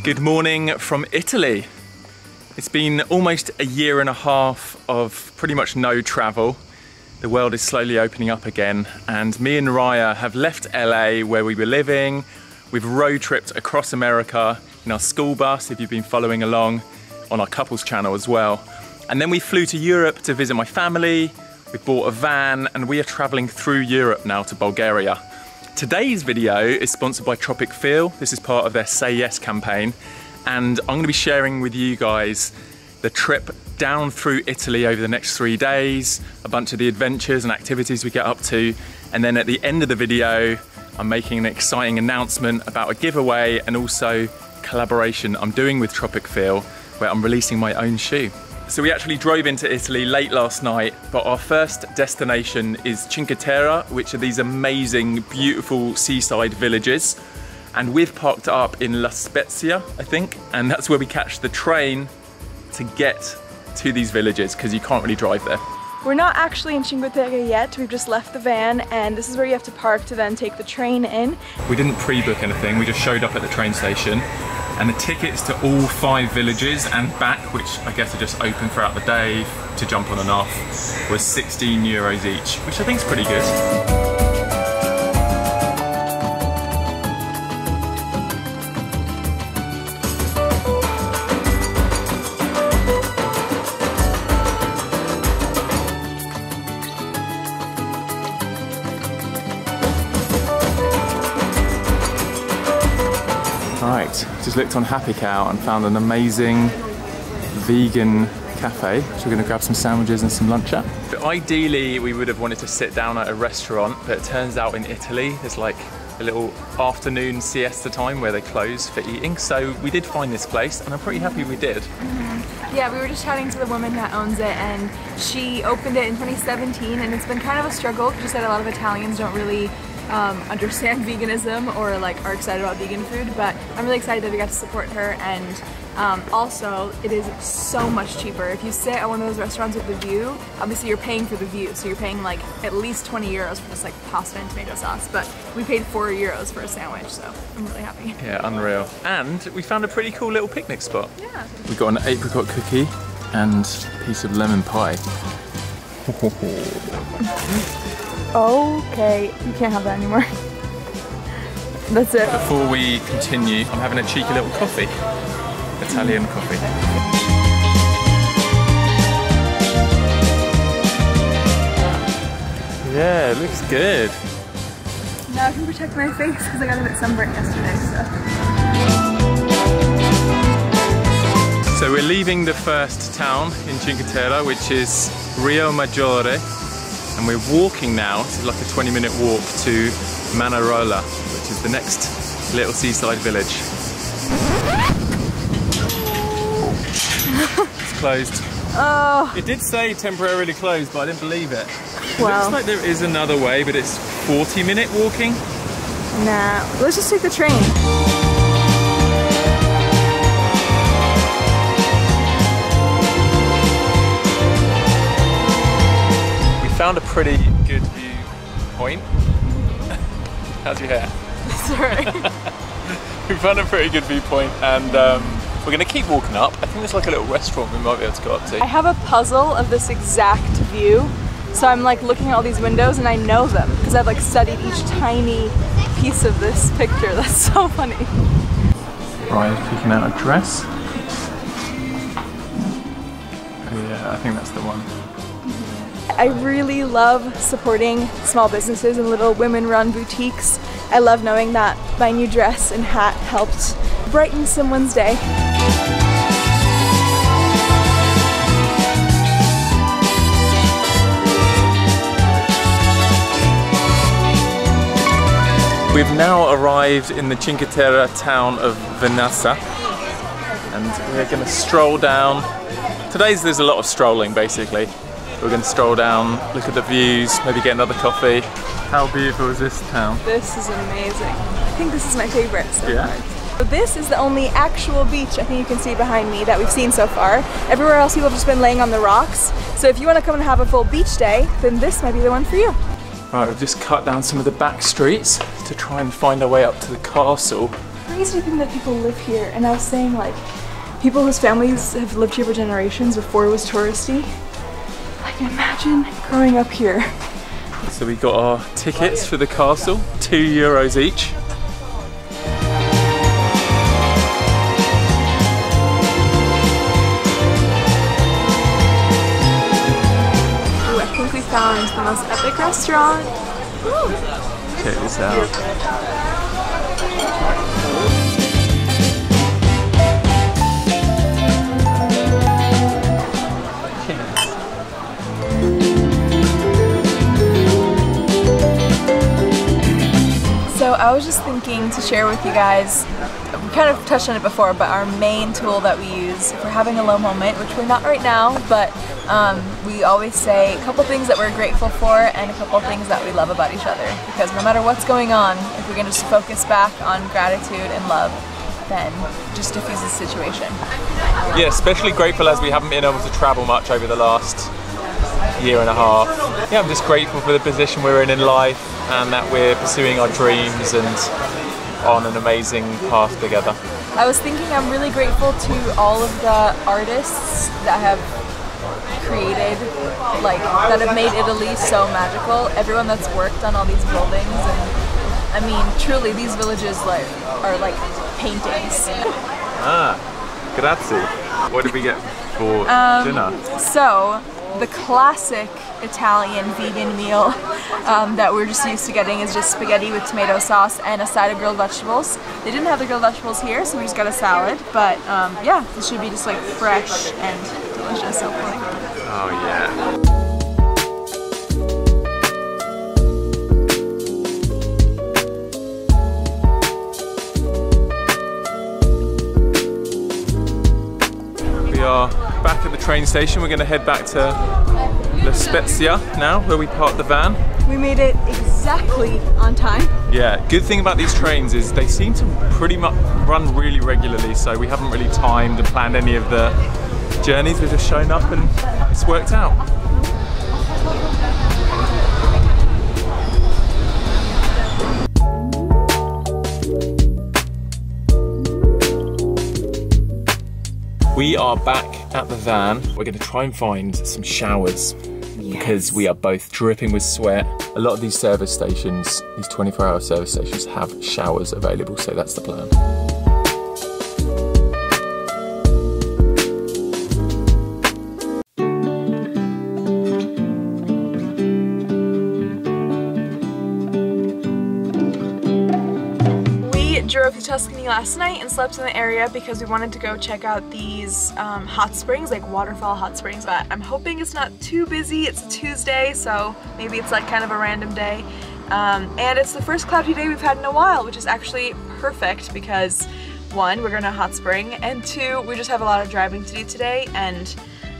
Good morning from Italy. It's been almost a year and a half of pretty much no travel. The world is slowly opening up again, and me and Raya have left LA where we were living. We've road tripped across America in our school bus, if you've been following along on our couples channel as well. And then we flew to Europe to visit my family. We bought a van and we are traveling through Europe now to Bulgaria. Today's video is sponsored by Tropic Feel. This is part of their Say Yes campaign. And I'm gonna be sharing with you guys the trip down through Italy over the next 3 days, a bunch of the adventures and activities we get up to. And then at the end of the video, I'm making an exciting announcement about a giveaway and also collaboration I'm doing with Tropic Feel, where I'm releasing my own shoe. So we actually drove into Italy late last night, but our first destination is Cinque Terre, which are these amazing, beautiful seaside villages. And we've parked up in La Spezia, I think, and that's where we catch the train to get to these villages, because you can't really drive there. We're not actually in Cinque Terre yet, we've just left the van, and this is where you have to park to then take the train in. We didn't pre-book anything, we just showed up at the train station. And the tickets to all 5 villages and back, which I guess are just open throughout the day to jump on and off, was €16 each, which I think is pretty good. Right, just looked on Happy Cow and found an amazing vegan cafe, so we're going to grab some sandwiches and some lunch at. But ideally we would have wanted to sit down at a restaurant, but it turns out in Italy there's like a little afternoon siesta time where they close for eating, so we did find this place and I'm pretty happy we did. Yeah, we were just chatting to the woman that owns it, and she opened it in 2017, and it's been kind of a struggle because she said a lot of Italians don't really understand veganism or like are excited about vegan food, but I'm really excited that we got to support her. And also it is so much cheaper if you sit at one of those restaurants with the view. Obviously you're paying for the view, so you're paying like at least €20 for just like pasta and tomato sauce, but we paid €4 for a sandwich, so I'm really happy. Yeah, unreal. And we found a pretty cool little picnic spot. Yeah, we got an apricot cookie and a piece of lemon pie. Okay, you can't have that anymore. That's it. Before we continue, I'm having a cheeky little coffee. Italian coffee. Yeah, it looks good. Now I can protect my face because I got a bit sunburnt yesterday, so. So we're leaving the first town in Cinque Terre, which is Rio Maggiore. And we're walking now, it's like a 20-minute walk to Manarola, which is the next little seaside village. It's closed. Oh. It did say temporarily closed, but I didn't believe it. Wow. It looks like there is another way, but it's 40-minute walking. Nah, let's just take the train. Found a pretty good view point. How's your hair? It's alright. We found a pretty good viewpoint, and we're going to keep walking up. I think there's like a little restaurant we might be able to go up to. I have a puzzle of this exact view, so I'm like looking at all these windows and I know them because I've like studied each tiny piece of this picture. That's so funny. Raya's picking out a dress. Oh yeah, I think that's the one. I really love supporting small businesses and little women-run boutiques. I love knowing that my new dress and hat helped brighten someone's day. We've now arrived in the Cinque Terre town of Vernazza, and we're going to stroll down. There's a lot of strolling basically. We're going to stroll down, look at the views, maybe get another coffee. How beautiful is this town? This is amazing. I think this is my favorite so far. So this is the only actual beach I think you can see behind me that we've seen so far. Everywhere else people have just been laying on the rocks. So if you want to come and have a full beach day, then this might be the one for you. Right, we've just cut down some of the back streets to try and find our way up to the castle. crazy to think that people live here. And I was saying, like, people whose families have lived here for generations before it was touristy. Like, imagine growing up here. So we got our tickets for the castle, €2 each. Ooh, I think we found the most epic restaurant. Check this out. So I was just thinking to share with you guys, we kind of touched on it before, but our main tool that we use if we're having a low moment, which we're not right now, but we always say a couple things that we're grateful for and a couple things that we love about each other. Because no matter what's going on, if we can just focus back on gratitude and love, then just diffuse the situation. Yeah, especially grateful as we haven't been able to travel much over the last year and a half. Yeah, I'm just grateful for the position we're in life and that we're pursuing our dreams and on an amazing path together. I was thinking I'm really grateful to all of the artists that have created, like, that have made Italy so magical. Everyone that's worked on all these buildings, and I mean, truly, these villages are like paintings. Ah, grazie. What did we get for dinner? So, the classic Italian vegan meal that we're just used to getting is just spaghetti with tomato sauce and a side of grilled vegetables. They didn't have the grilled vegetables here, so we just got a salad. But yeah, this should be just like fresh and delicious, hopefully. Oh yeah. We are back at the train station. We're going to head back to La Spezia now, where we parked the van. We made it exactly on time. Yeah, good thing about these trains is they seem to pretty much run really regularly, so we haven't really timed and planned any of the journeys. We've just shown up and it's worked out. We are back at the van. We're going to try and find some showers because we are both dripping with sweat. A lot of these service stations, these 24-hour service stations, have showers available, so that's the plan. Drove to Tuscany last night and slept in the area because we wanted to go check out these hot springs, like waterfall hot springs, but I'm hoping it's not too busy. It's a Tuesday, so maybe it's like kind of a random day. And it's the first cloudy day we've had in a while, which is actually perfect because 1, we're going to a hot spring, and 2, we just have a lot of driving to do today, and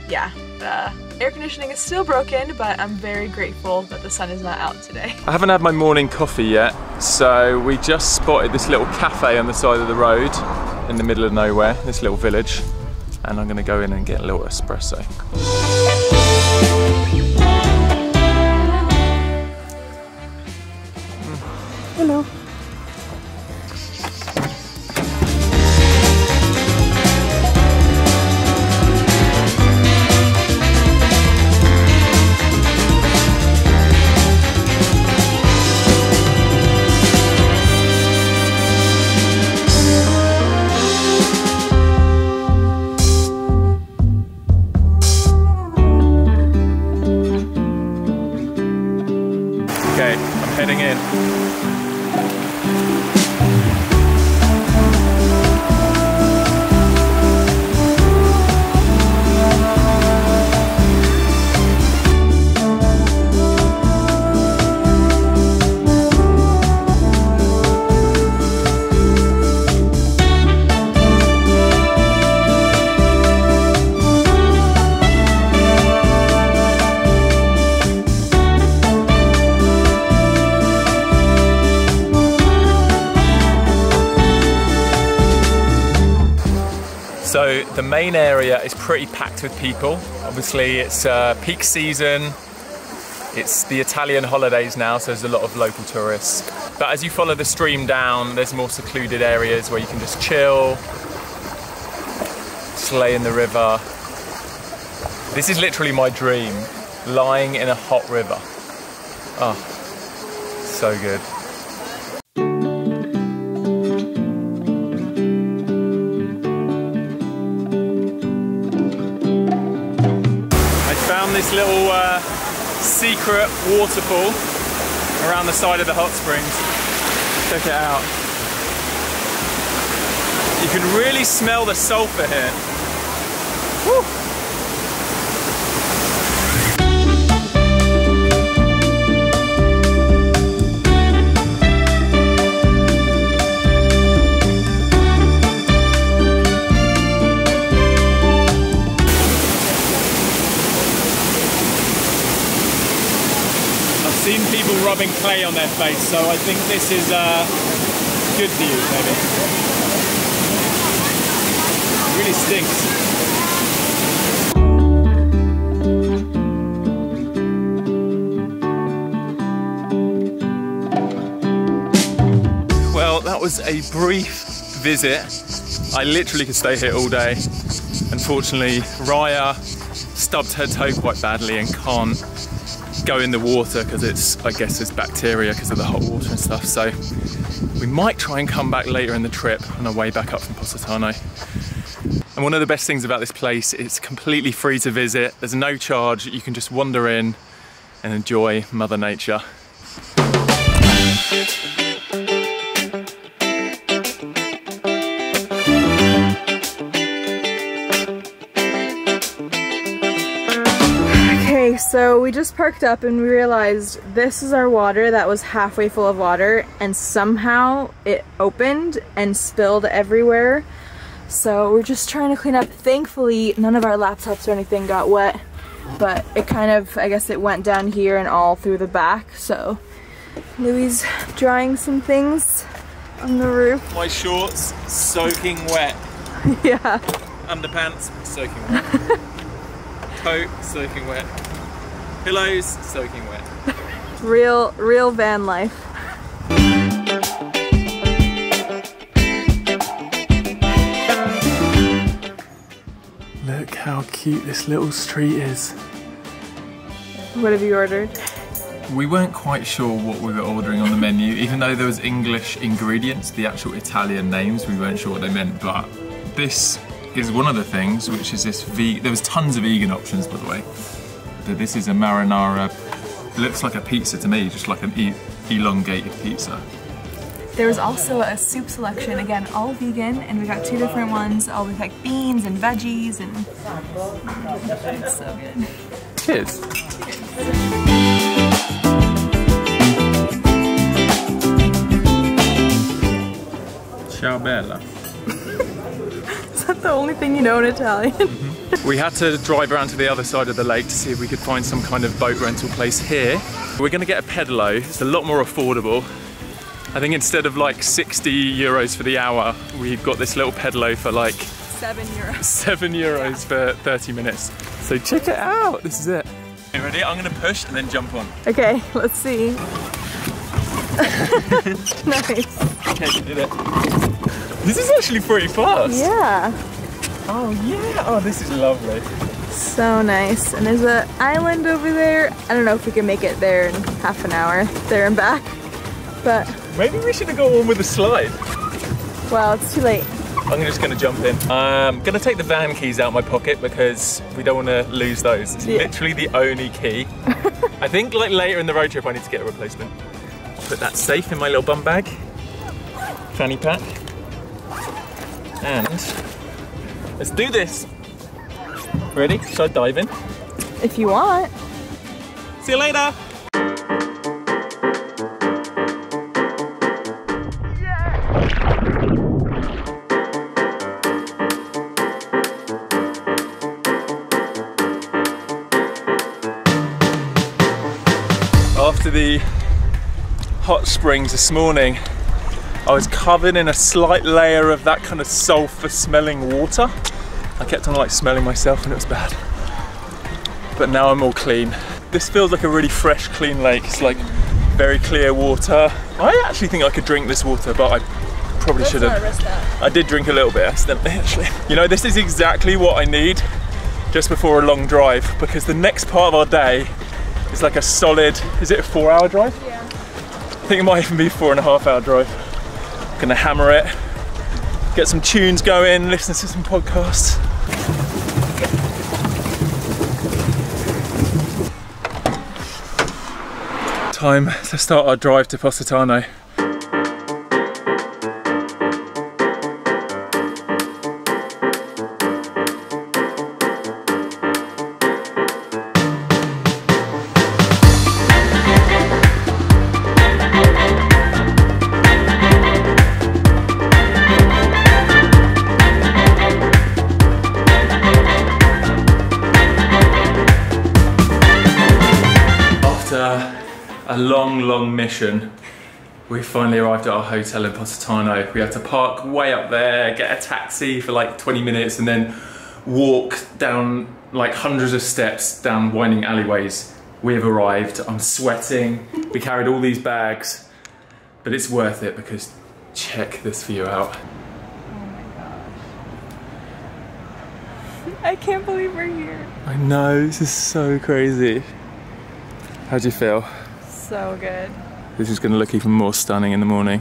yeah, the air conditioning is still broken, but I'm very grateful that the sun is not out today. I haven't had my morning coffee yet, so we just spotted this little cafe on the side of the road in the middle of nowhere, this little village, and I'm going to go in and get a little espresso. Hello. Okay, I'm heading in. So the main area is pretty packed with people. Obviously it's peak season, It's the Italian holidays now, so there's a lot of local tourists. But as you follow the stream down, there's more secluded areas where you can just chill, just lay in the river. This is literally my dream, lying in a hot river. Oh, so good. I found this little secret waterfall around the side of the hot springs. Check it out. You can really smell the sulfur here. Woo. I've seen people rubbing clay on their face, so I think this is good for you, maybe. It really stinks. Well, that was a brief visit. I literally could stay here all day. Unfortunately, Raya stubbed her toe quite badly and can't go in the water because I guess there's bacteria because of the hot water and stuff. So we might try and come back later in the trip on our way back up from Positano. And one of the best things about this place, it's completely free to visit. There's no charge. You can just wander in and enjoy Mother Nature. Okay, so we just parked up and we realized this is our water that was halfway full of water, and somehow it opened and spilled everywhere. So we're just trying to clean up. Thankfully, none of our laptops or anything got wet, but it kind of, I guess it went down here and all through the back. So Louis drying some things on the roof. My shorts soaking wet. Yeah. Underpants soaking wet. Coat soaking wet. Pillows soaking wet. Real van life. Look how cute this little street is. What have you ordered? We weren't quite sure what we were ordering on the menu, even though there was English ingredients, the actual Italian names, we weren't sure what they meant, but this is one of the things, which is this there was tons of vegan options, by the way. But this is a marinara, looks like a pizza to me, just like an elongated pizza. There was also a soup selection, again, all vegan, and we got two different ones, all with like beans and veggies, and it's so good. Cheers. Ciao bella. Is that the only thing you know in Italian? We had to drive around to the other side of the lake to see if we could find some kind of boat rental place here. We're gonna get a pedalo, it's a lot more affordable. I think instead of like 60 euros for the hour, we've got this little pedalo for like 7 euros. 7 euros for 30 minutes. So check it out, this is it. Okay, ready? I'm gonna push and then jump on. Okay, let's see. Nice. Okay, did it. This is actually pretty fast. Yeah. Oh yeah, oh this is lovely. So nice. And there's an island over there. I don't know if we can make it there in half an hour, there and back. But maybe we should have got one with a slide. well, it's too late. I'm just gonna jump in. I'm gonna take the van keys out of my pocket because we don't wanna lose those. It's literally the only key. I think like later in the road trip I need to get a replacement. Put that safe in my little bum bag. Fanny pack. And let's do this. Ready? Should I dive in? If you want. See you later. After the hot springs this morning, I was covered in a slight layer of that kind of sulfur smelling water. I kept on like smelling myself and it was bad. But now I'm all clean. This feels like a really fresh, clean lake. It's like very clear water. I actually think I could drink this water, but I probably should have. I did drink a little bit accidentally, actually. You know, this is exactly what I need just before a long drive, because the next part of our day is like a solid, is it a 4-hour drive? Yeah. I think it might even be a 4.5-hour drive. Gonna hammer it, get some tunes going, listen to some podcasts. Time to start our drive to Positano. A long mission. We finally arrived at our hotel in Positano. We had to park way up there, get a taxi for like 20 minutes and then walk down like hundreds of steps down winding alleyways. We have arrived. I'm sweating. We carried all these bags, but it's worth it because check this view out. Oh my gosh. I can't believe we're here. I know, this is so crazy. How do you feel? So good. This is going to look even more stunning in the morning.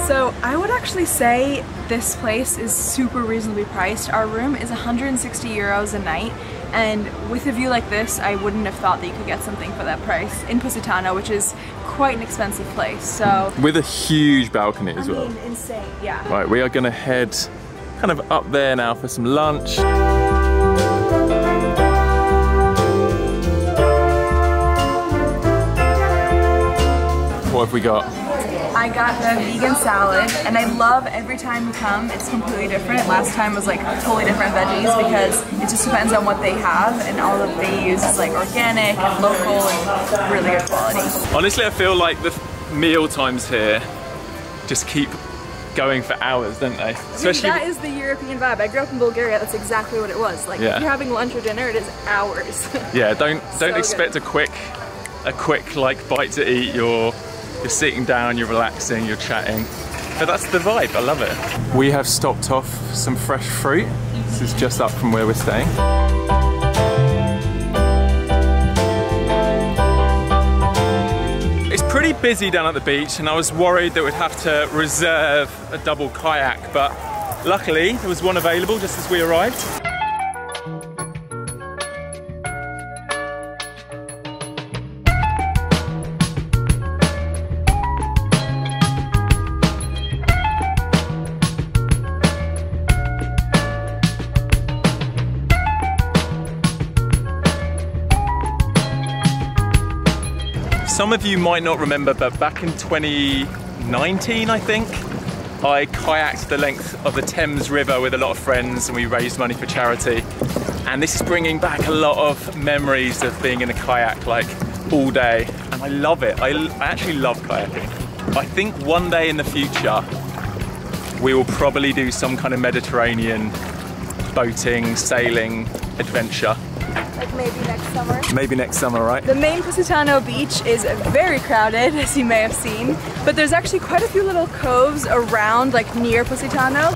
So I would actually say this place is super reasonably priced. Our room is 160 euros a night. And with a view like this, I wouldn't have thought that you could get something for that price in Positano, which is quite an expensive place. So with a huge balcony as well. I mean, insane, yeah. Right, we are gonna head kind of up there now for some lunch. What have we got? I got the vegan salad, and I love every time we come, it's completely different. Last time was like totally different veggies because it just depends on what they have, and all that they use is like organic and local and really good quality. Honestly, I feel like the meal times here just keep going for hours, don't they? Especially that is the European vibe. I grew up in Bulgaria, that's exactly what it was. Like if you're having lunch or dinner, it is hours. Yeah, don't So expect good. a quick like bite to eat. You're sitting down, you're relaxing, you're chatting. But that's the vibe, I love it. We have stopped off some fresh fruit. This is just up from where we're staying. It's pretty busy down at the beach, and I was worried that we'd have to reserve a double kayak, but luckily there was one available just as we arrived. Some of you might not remember, but back in 2019, I think, I kayaked the length of the Thames River with a lot of friends and we raised money for charity. And this is bringing back a lot of memories of being in a kayak like all day. And I love it. I actually love kayaking. I think one day in the future, we will probably do some kind of Mediterranean boating, sailing adventure. Like maybe next summer. Maybe next summer, right? The main Positano beach is very crowded, as you may have seen, but there's actually quite a few little coves around, like near Positano.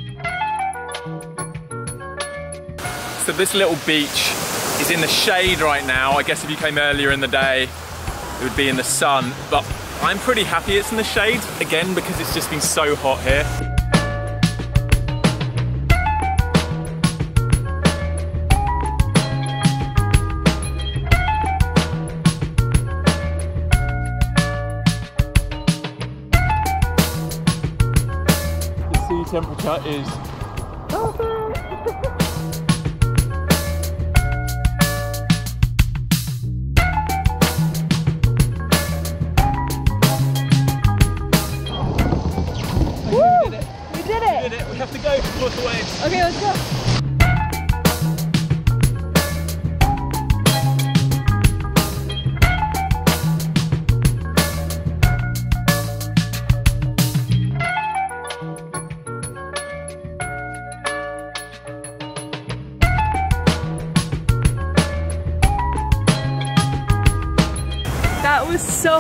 So this little beach is in the shade right now. I guess if you came earlier in the day, it would be in the sun, but I'm pretty happy it's in the shade, again, because it's just been so hot here. Temperature is Woo! We did it! We have to go towards the waves. Okay, let's go.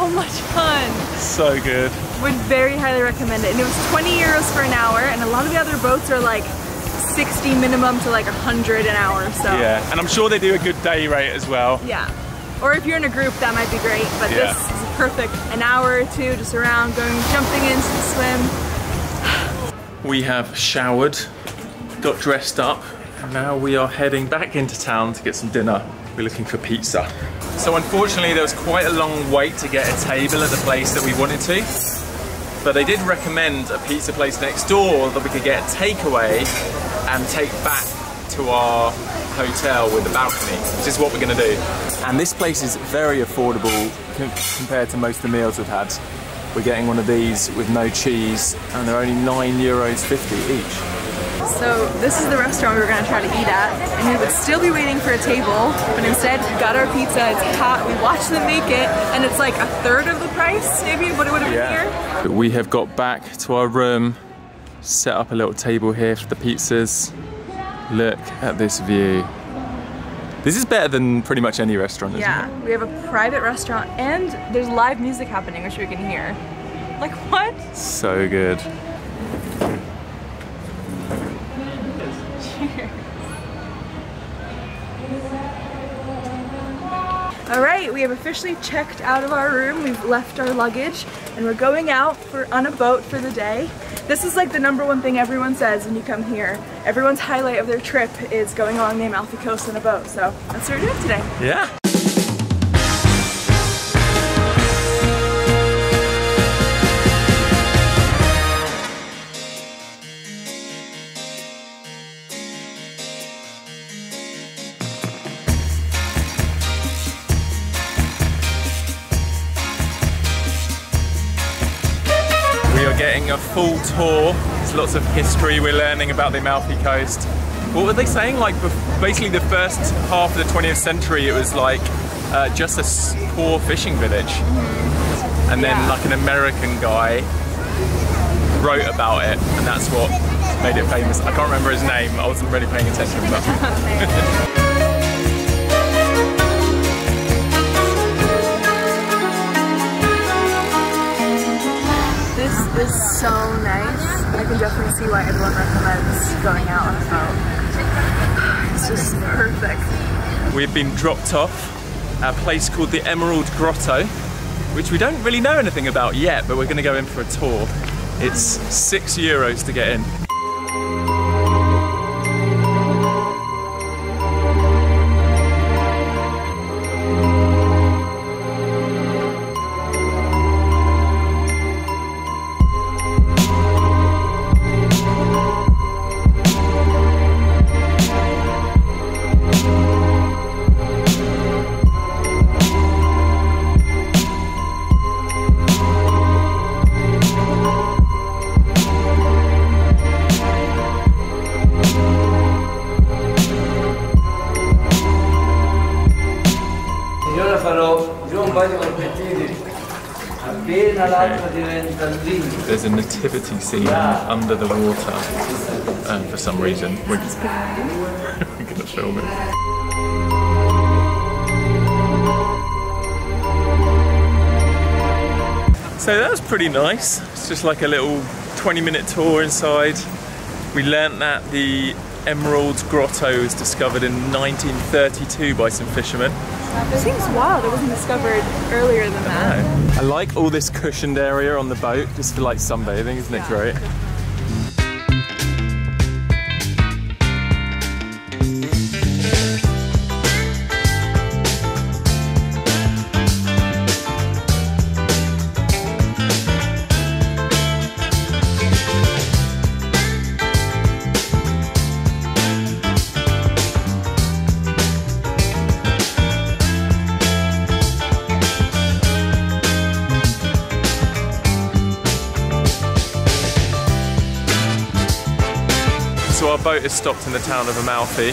much fun. So good. Would very highly recommend it. And it was 20 euros for an hour, and a lot of the other boats are like 60 minimum to like 100 an hour, so. Yeah, and I'm sure they do a good day rate as well. Yeah. Or if you're in a group, that might be great, but this is perfect. An hour or two just around, jumping into the swim. We have showered, got dressed up, and now we are heading back into town to get some dinner. We're looking for pizza. So unfortunately there was quite a long wait to get a table at the place that we wanted to, but they did recommend a pizza place next door that we could get takeaway and take back to our hotel with the balcony, which is what we're going to do. And this place is very affordable compared to most of the meals we've had. We're getting one of these with no cheese, and they're only €9.50 each. So this is the restaurant we were going to try to eat at, and we would still be waiting for a table, but instead we got our pizza, it's hot, we watched them make it, and it's like a third of the price, maybe, what it would have been here. But we have got back to our room, set up a little table here for the pizzas. Look at this view. This is better than pretty much any restaurant, isn't it? We have a private restaurant, and there's live music happening, which we can hear. Like, what? So good. All right, we have officially checked out of our room. We've left our luggage and we're going out on a boat for the day. This is like the #1 thing everyone says when you come here. Everyone's highlight of their trip is going along the Amalfi Coast on a boat. So that's what we're doing today. Yeah. Getting a full tour. There's lots of history we're learning about the Amalfi Coast. What were they saying? Like basically the first half of the 20th century it was like just a poor fishing village. And then like an American guy wrote about it and that's what made it famous. I can't remember his name, I wasn't really paying attention. But This is so nice. I can definitely see why everyone recommends going out on a boat. It's just perfect. We've been dropped off at a place called the Emerald Grotto, which we don't really know anything about yet, but we're going to go in for a tour. It's €6 to get in. There's a nativity scene under the water for some reason. We're going to film it. So that was pretty nice. It's just like a little 20-minute tour inside. We learnt that the Emerald Grotto was discovered in 1932 by some fishermen. It seems wild it wasn't discovered earlier than that. I like all this cushioned area on the boat, just for like sunbathing, isn't it great? So our boat has stopped in the town of Amalfi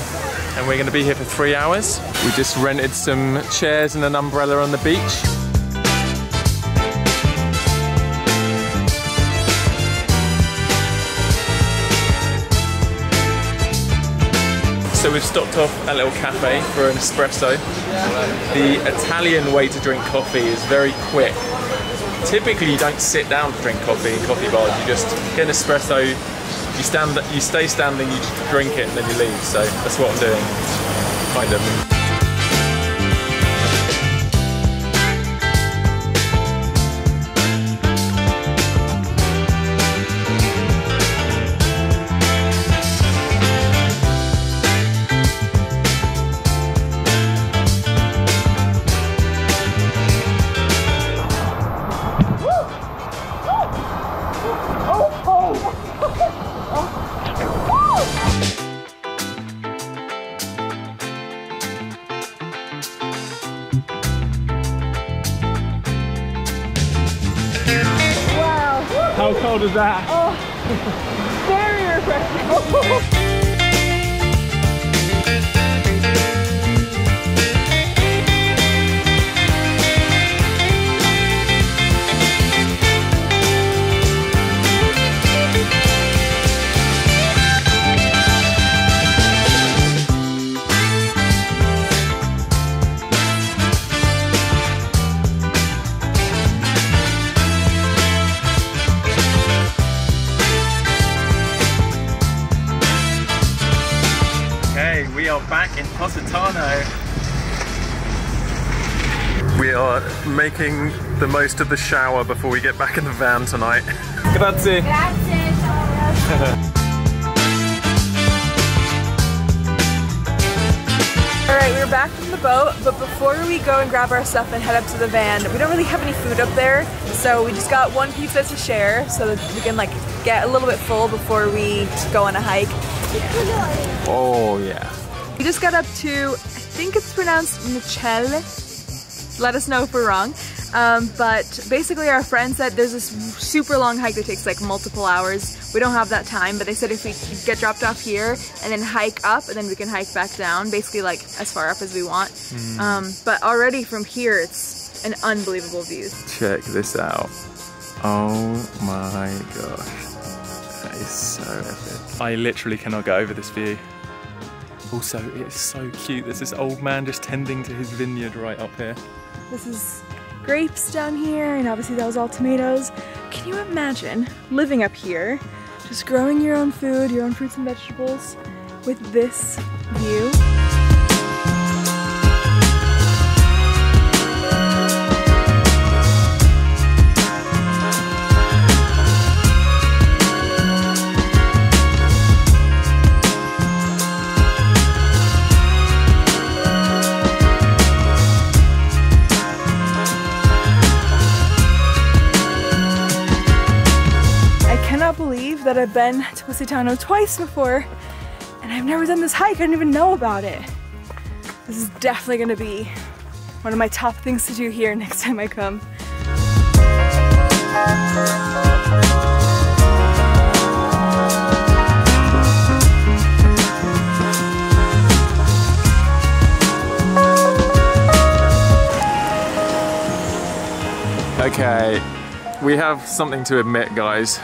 and we're going to be here for 3 hours. We just rented some chairs and an umbrella on the beach. So we've stopped off at a little cafe for an espresso. The Italian way to drink coffee is very quick typically you don't sit down to drink coffee in coffee bars. You just get an espresso, you stay standing, you just drink it, and then you leave. So that's what I'm doing, kind of. How cold is that? Oh, very refreshing. We are back in Positano. We are making the most of the shower before we get back in the van tonight. Grazie. Alright, we're back from the boat, but before we go and grab our stuff and head up to the van, we don't really have any food up there, so we just got one pizza to share so that we can like get a little bit full before we go on a hike. Yeah. Oh yeah. We just got up to, I think it's pronounced Michele. Let us know if we're wrong. But basically our friend said there's this super long hike that takes like multiple hours. We don't have that time, but they said if we get dropped off here and then hike up and then we can hike back down, basically like as far up as we want. But already from here it's an unbelievable view. Check this out. Oh my gosh. That is so epic. I literally cannot get over this view. Also, it's so cute. There's this old man just tending to his vineyard right up here. This is grapes down here, and obviously that was all tomatoes. Can you imagine living up here, just growing your own food, your own fruits and vegetables, with this view? That I've been to Positano twice before, and I've never done this hike. I didn't even know about it. This is definitely going to be one of my top things to do here next time I come. Okay, we have something to admit, guys.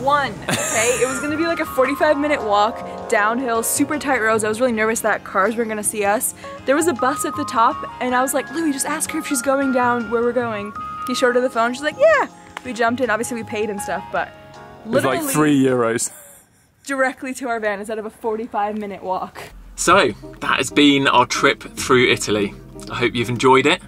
Won, okay? It was gonna be like a 45-minute walk downhill, super tight roads. I was really nervous that cars weren't gonna see us. There was a bus at the top, and I was like, Louis, just ask her if she's going down where we're going. He showed her the phone, she's like, yeah! We jumped in, obviously we paid and stuff, but literally it was like €3. Directly to our van instead of a 45-minute walk. So, that has been our trip through Italy. I hope you've enjoyed it.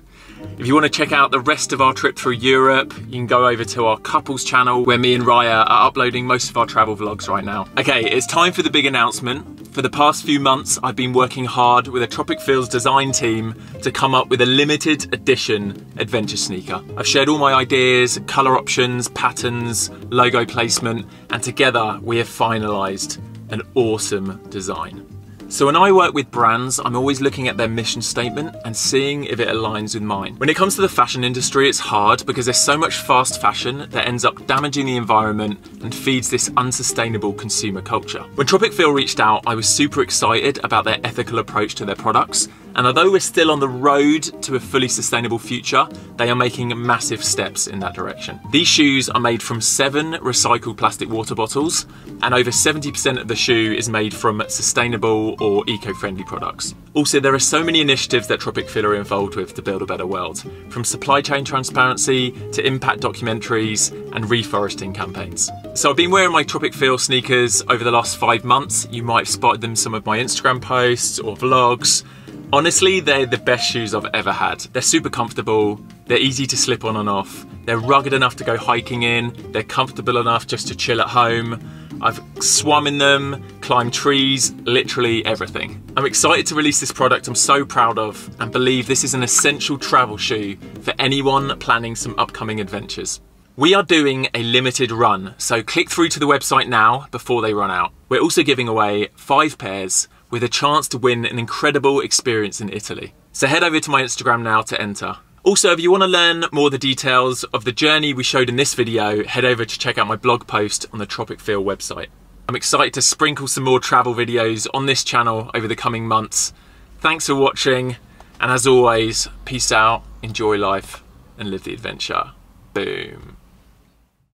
If you want to check out the rest of our trip through Europe, you can go over to our couples channel where me and Raya are uploading most of our travel vlogs right now. Okay, it's time for the big announcement. For the past few months, I've been working hard with a Tropic Feels design team to come up with a limited edition adventure sneaker. I've shared all my ideas, colour options, patterns, logo placement, and together we have finalised an awesome design. So when I work with brands, I'm always looking at their mission statement and seeing if it aligns with mine. When it comes to the fashion industry, it's hard because there's so much fast fashion that ends up damaging the environment and feeds this unsustainable consumer culture. When Tropic Feel reached out, I was super excited about their ethical approach to their products And although we're still on the road to a fully sustainable future, they are making massive steps in that direction. These shoes are made from 7 recycled plastic water bottles, and over 70% of the shoe is made from sustainable or eco-friendly products. Also, there are so many initiatives that Tropic Feel are involved with to build a better world, from supply chain transparency to impact documentaries and reforesting campaigns. So I've been wearing my Tropic Feel sneakers over the last 5 months. You might have spotted them in some of my Instagram posts or vlogs. Honestly, they're the best shoes I've ever had. They're super comfortable, they're easy to slip on and off, they're rugged enough to go hiking in, they're comfortable enough just to chill at home. I've swum in them, climbed trees, literally everything. I'm excited to release this product I'm so proud of and believe this is an essential travel shoe for anyone planning some upcoming adventures. We are doing a limited run, so click through to the website now before they run out. We're also giving away 5 pairs with a chance to win an incredible experience in Italy. So head over to my Instagram now to enter. Also, if you want to learn more of the details of the journey we showed in this video, head over to check out my blog post on the Tropic Feel website. I'm excited to sprinkle some more travel videos on this channel over the coming months. Thanks for watching, and as always, peace out, enjoy life, and live the adventure. Boom.